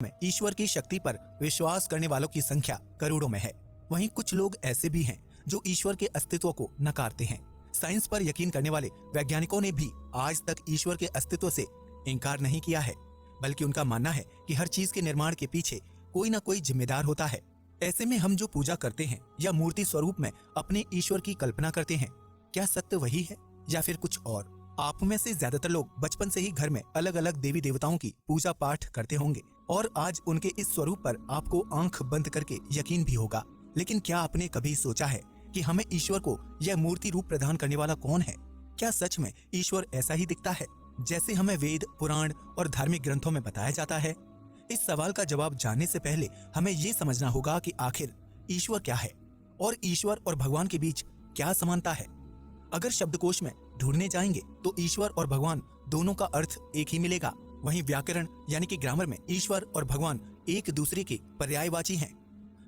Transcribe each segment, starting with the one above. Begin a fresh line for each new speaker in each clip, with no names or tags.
में ईश्वर की शक्ति पर विश्वास करने वालों की संख्या करोड़ों में है। वहीं कुछ लोग ऐसे भी हैं जो ईश्वर के अस्तित्व को नकारते हैं। साइंस पर यकीन करने वाले वैज्ञानिकों ने भी आज तक ईश्वर के अस्तित्व से इनकार नहीं किया है, बल्कि उनका मानना है कि हर चीज के निर्माण के पीछे कोई ना कोई जिम्मेदार होता है। ऐसे में हम जो पूजा करते हैं या मूर्ति स्वरूप में अपने ईश्वर की कल्पना करते हैं, क्या सत्य वही है या फिर कुछ और? आप में से ज्यादातर लोग बचपन से ही घर में अलग अलग देवी देवताओं की पूजा पाठ करते होंगे और आज उनके इस स्वरूप पर आपको आंख बंद करके यकीन भी होगा। लेकिन क्या आपने कभी सोचा है कि हमें ईश्वर को यह मूर्ति रूप प्रदान करने वाला कौन है? क्या सच में ईश्वर ऐसा ही दिखता है जैसे हमें वेद, पुराण और धार्मिक ग्रंथों में बताया जाता है? इस सवाल का जवाब जानने से पहले हमें ये समझना होगा कि आखिर ईश्वर क्या है और ईश्वर और भगवान के बीच क्या समानता है। अगर शब्दकोश में ढूंढने जाएंगे तो ईश्वर और भगवान दोनों का अर्थ एक ही मिलेगा। वहीं व्याकरण यानी कि ग्रामर में ईश्वर और भगवान एक दूसरे के पर्यायवाची हैं।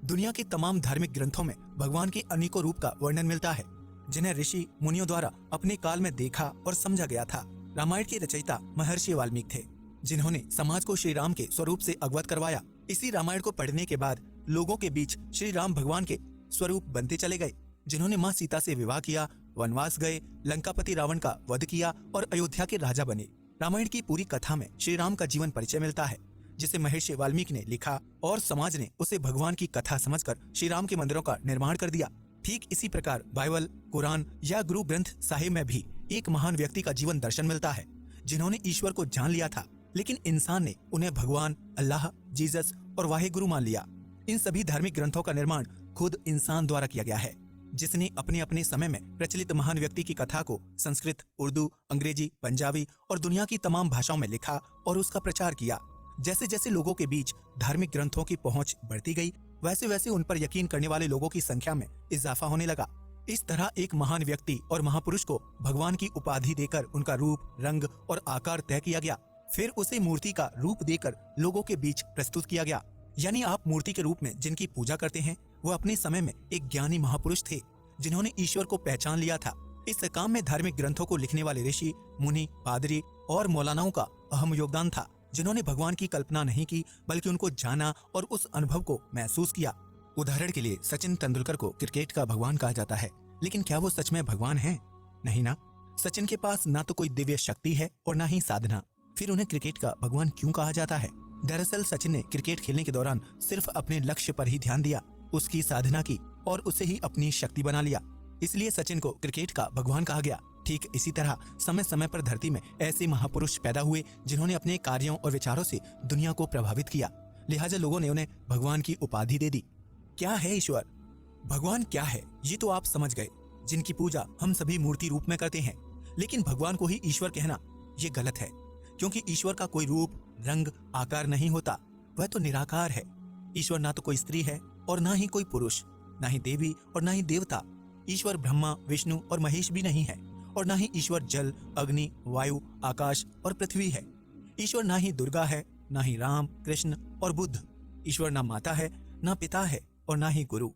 दुनिया के तमाम धार्मिक ग्रंथों में भगवान के अनेकों रूप का वर्णन मिलता है, जिन्हें ऋषि मुनियों द्वारा अपने काल में देखा और समझा गया था। रामायण के रचयिता महर्षि वाल्मीकि थे, जिन्होंने समाज को श्री राम के स्वरूप से अवगत करवाया। इसी रामायण को पढ़ने के बाद लोगों के बीच श्री राम भगवान के स्वरूप बनते चले गए, जिन्होंने माँ सीता से विवाह किया, वनवास गए, लंकापति रावण का वध किया और अयोध्या के राजा बने। रामायण की पूरी कथा में श्री राम का जीवन परिचय मिलता है, जिसे महर्षि वाल्मीकि ने लिखा और समाज ने उसे भगवान की कथा समझकर श्री राम के मंदिरों का निर्माण कर दिया। ठीक इसी प्रकार बाइबल, कुरान या गुरु ग्रंथ साहिब में भी एक महान व्यक्ति का जीवन दर्शन मिलता है, जिन्होंने ईश्वर को जान लिया था, लेकिन इंसान ने उन्हें भगवान, अल्लाह, जीसस और वाहे गुरु मान लिया। इन सभी धार्मिक ग्रंथों का निर्माण खुद इंसान द्वारा किया गया है, जिसने अपने अपने समय में प्रचलित महान व्यक्ति की कथा को संस्कृत, उर्दू, अंग्रेजी, पंजाबी और दुनिया की तमाम भाषाओं में लिखा और उसका प्रचार किया। जैसे जैसे लोगों के बीच धार्मिक ग्रंथों की पहुंच बढ़ती गई, वैसे वैसे उन पर यकीन करने वाले लोगों की संख्या में इजाफा होने लगा। इस तरह एक महान व्यक्ति और महापुरुष को भगवान की उपाधि देकर उनका रूप, रंग और आकार तय किया गया। फिर उसे मूर्ति का रूप देकर लोगों के बीच प्रस्तुत किया गया। यानी आप मूर्ति के रूप में जिनकी पूजा करते हैं, वो अपने समय में एक ज्ञानी महापुरुष थे, जिन्होंने ईश्वर को पहचान लिया था। इस काम में धार्मिक ग्रंथों को लिखने वाले ऋषि, मुनि, पादरी और मौलानाओं का अहम योगदान था, जिन्होंने भगवान की कल्पना नहीं की बल्कि उनको जाना और उस अनुभव को महसूस किया। उदाहरण के लिए सचिन तेंदुलकर को क्रिकेट का भगवान कहा जाता है, लेकिन क्या वो सच में भगवान हैं? नहीं ना। सचिन के पास ना तो कोई दिव्य शक्ति है और ना ही साधना, फिर उन्हें क्रिकेट का भगवान क्यों कहा जाता है? दरअसल सचिन ने क्रिकेट खेलने के दौरान सिर्फ अपने लक्ष्य पर ही ध्यान दिया, उसकी साधना की और उसे ही अपनी शक्ति बना लिया, इसलिए सचिन को क्रिकेट का भगवान कहा गया। ठीक इसी तरह समय समय पर धरती में ऐसे महापुरुष पैदा हुए जिन्होंने अपने कार्यों और विचारों से दुनिया को प्रभावित किया, लिहाजा लोगों ने उन्हें भगवान की उपाधि दे दी। क्या है ईश्वर? भगवान क्या है ये तो आप समझ गए, जिनकी पूजा हम सभी मूर्ति रूप में करते हैं। लेकिन भगवान को ही ईश्वर कहना ये गलत है, क्योंकि ईश्वर का कोई रूप, रंग, आकार नहीं होता, वह तो निराकार है। ईश्वर ना तो कोई स्त्री है और ना ही कोई पुरुष, ना ही देवी और ना ही देवता। ईश्वर ब्रह्मा, विष्णु और महेश भी नहीं है और ना ही ईश्वर जल, अग्नि, वायु, आकाश और पृथ्वी है। ईश्वर ना ही दुर्गा है, ना ही राम, कृष्ण और बुद्ध। ईश्वर ना माता है, ना पिता है और ना ही गुरु।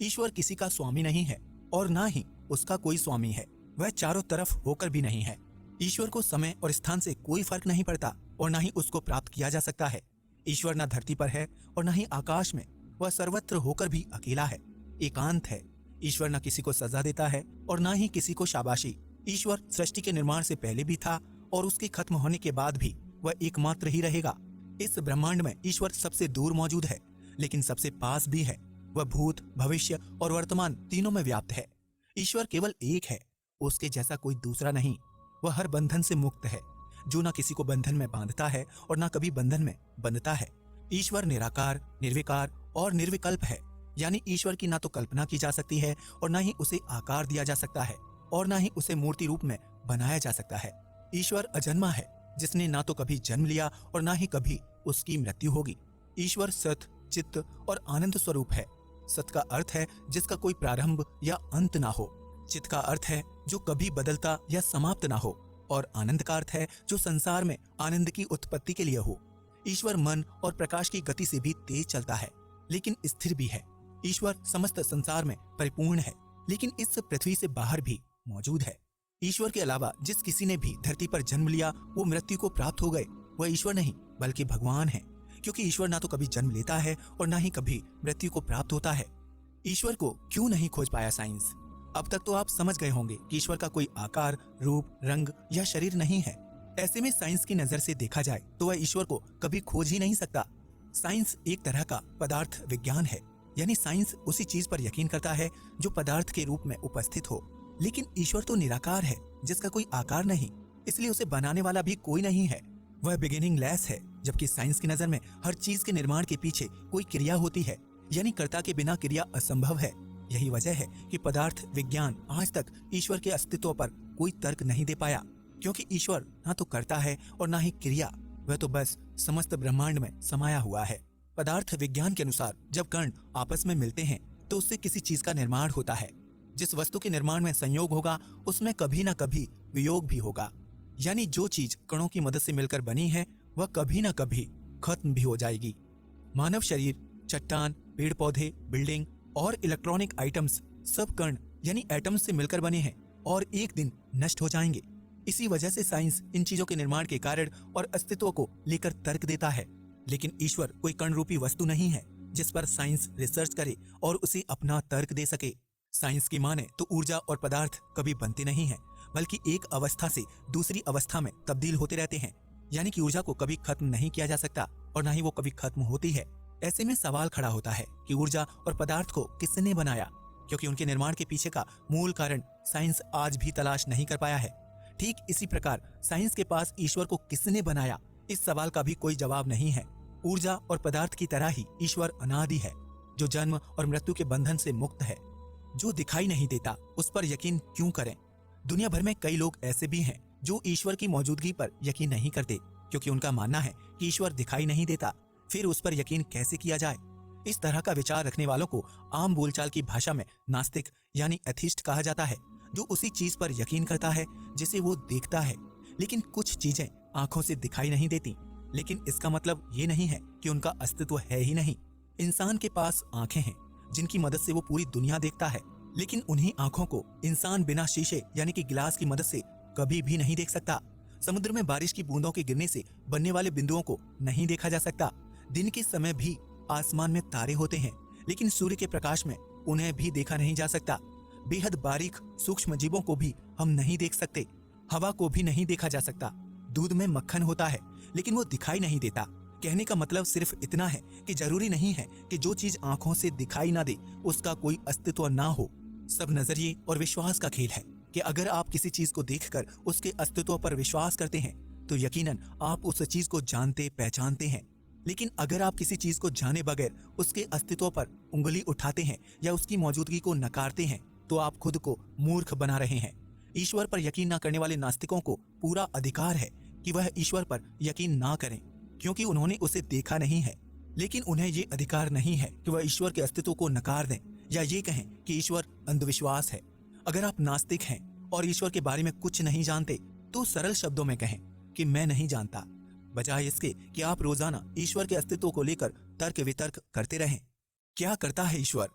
ईश्वर किसी का स्वामी नहीं है और ना ही उसका कोई स्वामी है, वह चारों तरफ होकर भी नहीं है। ईश्वर को समय और स्थान से कोई फर्क नहीं पड़ता और ना ही उसको प्राप्त किया जा सकता है। ईश्वर ना धरती पर है और ना ही आकाश में, वह सर्वत्र होकर भी अकेला है, एकांत है। ईश्वर ना किसी को सजा देता है और ना ही किसी को शाबाशी। ईश्वर सृष्टि के निर्माण से पहले भी था और उसके खत्म होने के बाद भी वह एकमात्र ही रहेगा। इस ब्रह्मांड में ईश्वर सबसे दूर मौजूद है, लेकिन सबसे पास भी है। वह भूत, भविष्य और वर्तमान तीनों में व्याप्त है। ईश्वर केवल एक है, उसके जैसा कोई दूसरा नहीं। वह हर बंधन से मुक्त है, जो ना किसी को बंधन में बांधता है और ना कभी बंधन में बंधता है। ईश्वर निराकार, निर्विकार और निर्विकल्प है, यानी ईश्वर की ना तो कल्पना की जा सकती है और ना ही उसे आकार दिया जा सकता है और ना ही उसे मूर्ति रूप में बनाया जा सकता है। ईश्वर अजन्मा है, जिसने ना तो कभी जन्म लिया और ना ही कभी उसकी मृत्यु होगी। ईश्वर सत, चित्त और आनंद स्वरूप है। सत का अर्थ है जिसका कोई प्रारंभ या अंत ना हो। चित्त का अर्थ है जो कभी बदलता या समाप्त ना हो और आनंद का अर्थ है जो संसार में आनंद की उत्पत्ति के लिए हो। ईश्वर मन और प्रकाश की गति से भी तेज चलता है, लेकिन स्थिर भी है। ईश्वर समस्त संसार में परिपूर्ण है, लेकिन इस पृथ्वी से बाहर भी मौजूद है। ईश्वर के अलावा जिस किसी ने भी धरती पर जन्म लिया वो मृत्यु को प्राप्त हो गए। वह ईश्वर नहीं बल्कि भगवान है, क्योंकि ईश्वर ना तो कभी जन्म लेता है और ना ही कभी मृत्यु को प्राप्त होता है। ईश्वर को क्यों नहीं खोज पाया साइंस? अब तक तो आप समझ गए होंगे कि ईश्वर का कोई आकार, रूप, रंग या शरीर नहीं है। ऐसे में साइंस की नजर से देखा जाए तो वह ईश्वर को कभी खोज ही नहीं सकता। साइंस एक तरह का पदार्थ विज्ञान है, यानी साइंस उसी चीज पर यकीन करता है जो पदार्थ के रूप में उपस्थित हो। लेकिन ईश्वर तो निराकार है, जिसका कोई आकार नहीं, इसलिए उसे बनाने वाला भी कोई नहीं है। वह बिगिनिंग लेस है, जबकि साइंस की नजर में हर चीज के निर्माण के पीछे कोई क्रिया होती है, यानी कर्ता के बिना क्रिया असंभव है। यही वजह है कि पदार्थ विज्ञान आज तक ईश्वर के अस्तित्व पर कोई तर्क नहीं दे पाया, क्योंकि ईश्वर ना तो करता है और ना ही क्रिया, वह तो बस समस्त ब्रह्मांड में समाया हुआ है। पदार्थ विज्ञान के अनुसार जब कण आपस में मिलते हैं तो उससे किसी चीज का निर्माण होता है। जिस वस्तु के निर्माण में संयोग होगा उसमें कभी ना कभी वियोग भी होगा, यानी जो चीज कणों की मदद से मिलकर बनी है वह कभी ना कभी खत्म भी हो जाएगी। मानव शरीर, चट्टान, पेड़ पौधे, बिल्डिंग और इलेक्ट्रॉनिक आइटम्स सब कण यानी एटम्स से मिलकर बने हैं और एक दिन नष्ट हो जाएंगे। इसी वजह से साइंस इन चीजों के निर्माण के कारण और अस्तित्व को लेकर तर्क देता है। लेकिन ईश्वर कोई कण रूपी वस्तु नहीं है जिस पर साइंस रिसर्च करे और उसे अपना तर्क दे सके। साइंस की माने तो ऊर्जा और पदार्थ कभी बनते नहीं हैं, बल्कि एक अवस्था से दूसरी अवस्था में तब्दील होते रहते हैं, यानी कि ऊर्जा को कभी खत्म नहीं किया जा सकता और ना ही वो कभी खत्म होती है। ऐसे में सवाल खड़ा होता है कि ऊर्जा और पदार्थ को किसने बनाया, क्योंकि उनके निर्माण के पीछे का मूल कारण साइंस आज भी तलाश नहीं कर पाया है। ठीक इसी प्रकार साइंस के पास ईश्वर को किसने बनाया, इस सवाल का भी कोई जवाब नहीं है। ऊर्जा और पदार्थ की तरह ही ईश्वर अनादि है, जो जन्म और मृत्यु के बंधन से मुक्त है। जो दिखाई नहीं देता उस पर यकीन क्यों करें? दुनिया भर में कई लोग ऐसे भी हैं जो ईश्वर की मौजूदगी पर यकीन नहीं करते, क्योंकि उनका मानना है कि ईश्वर दिखाई नहीं देता, फिर उस पर यकीन कैसे किया जाए। इस तरह का विचार रखने वालों को आम बोलचाल की भाषा में नास्तिक यानी एथिस्ट कहा जाता है, जो उसी चीज पर यकीन करता है जिसे वो देखता है। लेकिन कुछ चीजें आंखों से दिखाई नहीं देती, लेकिन इसका मतलब ये नहीं है कि उनका अस्तित्व है ही नहीं। इंसान के पास आंखें हैं जिनकी मदद से वो पूरी दुनिया देखता है, लेकिन उन्हीं आंखों को इंसान बिना शीशे यानी कि गिलास की मदद से कभी भी नहीं देख सकता। समुद्र में बारिश की बूंदों के गिरने से बनने वाले बिंदुओं को नहीं देखा जा सकता। दिन के समय भी आसमान में तारे होते हैं, लेकिन सूर्य के प्रकाश में उन्हें भी देखा नहीं जा सकता। बेहद बारीक सूक्ष्म जीवों को भी हम नहीं देख सकते, हवा को भी नहीं देखा जा सकता। दूध में मक्खन होता है, लेकिन वो दिखाई नहीं देता। कहने का मतलब सिर्फ इतना है कि जरूरी नहीं है कि जो चीज आंखों से दिखाई ना दे उसका कोई अस्तित्व ना हो। सब नजरिए और विश्वास का खेल है कि अगर आप किसी चीज को देखकर उसके अस्तित्व पर विश्वास करते हैं तो यकीनन आप उस चीज को जानते पहचानते हैं। लेकिन अगर आप किसी चीज को जाने बगैर उसके अस्तित्व पर उंगली उठाते हैं या उसकी मौजूदगी को नकारते हैं तो आप खुद को मूर्ख बना रहे हैं। ईश्वर पर यकीन न करने वाले नास्तिकों को पूरा अधिकार है कि वह ईश्वर पर यकीन ना करें, क्योंकि उन्होंने उसे देखा नहीं है। लेकिन उन्हें ये अधिकार नहीं है कि वह ईश्वर के अस्तित्व को नकार दें या ये कहें कि ईश्वर अंधविश्वास है। अगर आप नास्तिक हैं और ईश्वर के बारे में कुछ नहीं जानते तो सरल शब्दों में कहें कि मैं नहीं जानता, बजाय इसके कि आप रोजाना ईश्वर के अस्तित्व को लेकर तर्क वितर्क करते रहें। क्या करता है ईश्वर?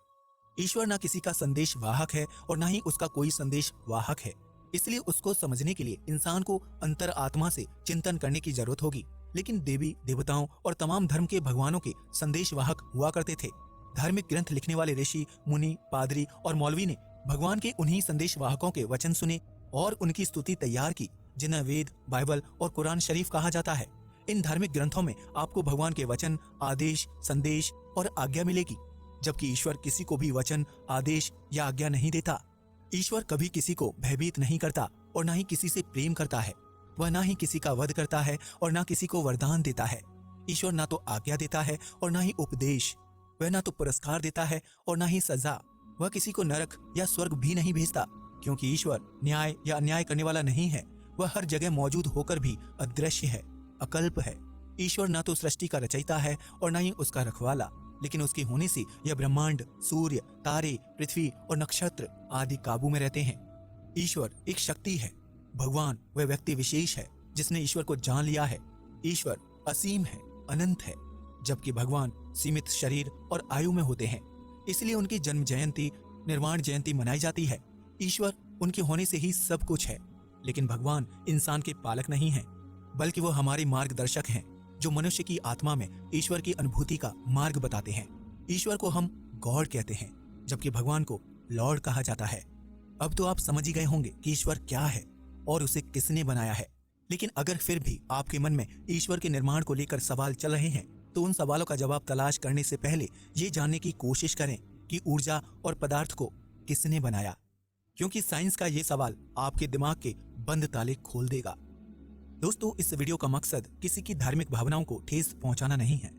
ईश्वर ना किसी का संदेश वाहक है और ना ही उसका कोई संदेश वाहक है, इसलिए उसको समझने के लिए इंसान को अंतर आत्मा से चिंतन करने की जरूरत होगी। लेकिन देवी देवताओं और तमाम धर्म के भगवानों के संदेश वाहक हुआ करते थे। धार्मिक ग्रंथ लिखने वाले ऋषि, मुनि, पादरी और मौलवी ने भगवान के उन्हीं संदेश वाहकों के वचन सुने और उनकी स्तुति तैयार की, जिन्हें वेद, बाइबल और कुरान शरीफ कहा जाता है। इन धार्मिक ग्रंथों में आपको भगवान के वचन, आदेश, संदेश और आज्ञा मिलेगी, जबकि ईश्वर किसी को भी वचन, आदेश या आज्ञा नहीं देता। ईश्वर कभी किसी को भयभीत नहीं करता और ना ही किसी से प्रेम करता है। वह ना ही किसी का वध करता है और ना किसी को वरदान देता है। ईश्वर ना तो आज्ञा देता है और ना ही उपदेश। वह ना तो पुरस्कार देता है और ना ही सजा। वह किसी को नरक या स्वर्ग भी नहीं भेजता, क्योंकि ईश्वर न्याय या अन्याय करने वाला नहीं है। वह हर जगह मौजूद होकर भी अदृश्य है, अकल्प है। ईश्वर ना तो सृष्टि का रचयिता है और ना ही उसका रखवाला, लेकिन उसके होने से यह ब्रह्मांड, सूर्य, तारे, पृथ्वी और नक्षत्र आदि काबू में रहते हैं। ईश्वर एक शक्ति है। भगवान वह व्यक्ति विशेष है जिसने ईश्वर को जान लिया है। ईश्वर असीम है, अनंत है, जबकि भगवान सीमित शरीर और आयु में होते हैं। इसलिए उनकी जन्म जयंती, निर्वाण जयंती मनाई जाती है। ईश्वर उनके होने से ही सब कुछ है, लेकिन भगवान इंसान के पालक नहीं हैं, बल्कि वो हमारे मार्गदर्शक हैं। जो मनुष्य की आत्मा में ईश्वर की अनुभूति का मार्ग बताते हैं। ईश्वर को हम गॉड कहते हैं, जबकि भगवान को लॉर्ड कहा जाता है। अब तो आप समझ ही गए होंगे कि ईश्वर क्या है और उसे किसने बनाया है। लेकिन अगर फिर भी आपके मन में ईश्वर के निर्माण को लेकर सवाल चल रहे हैं, तो उन सवालों का जवाब तलाश करने से पहले ये जानने की कोशिश करें कि ऊर्जा और पदार्थ को किसने बनाया, क्योंकि साइंस का ये सवाल आपके दिमाग के बंद ताले खोल देगा। दोस्तों, इस वीडियो का मकसद किसी की धार्मिक भावनाओं को ठेस पहुंचाना नहीं है,